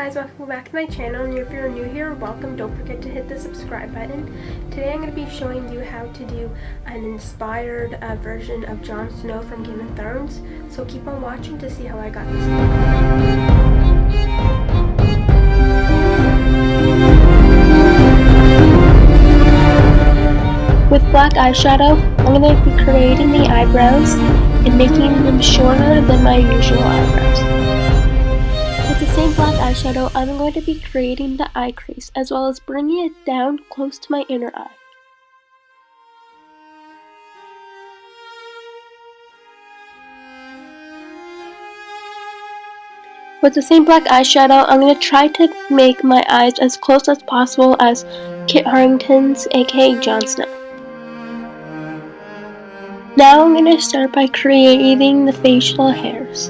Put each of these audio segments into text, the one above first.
guys, welcome back to my channel, and if you're new here, welcome. Don't forget to hit the subscribe button. Today I'm going to be showing you how to do an inspired version of Jon Snow from Game of Thrones, so keep on watching to see how I got this look. With black eyeshadow, I'm going to be creating the eyebrows and making them shorter than my usual eyebrows. With the same black eyeshadow, I'm going to be creating the eye crease, as well as bringing it down close to my inner eye. With the same black eyeshadow, I'm going to try to make my eyes as close as possible as Kit Harington's, aka Jon Snow. Now I'm going to start by creating the facial hairs.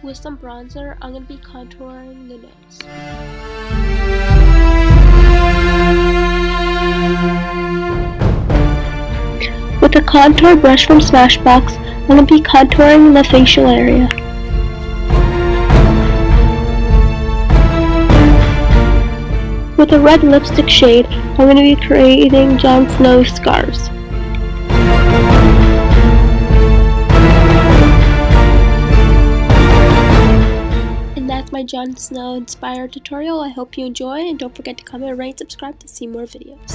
With some bronzer, I'm going to be contouring the nose. With a contour brush from Smashbox, I'm going to be contouring the facial area. With a red lipstick shade, I'm going to be creating Jon Snow's scars. That's my Jon Snow inspired tutorial. I hope you enjoy, and don't forget to comment, rate, subscribe to see more videos.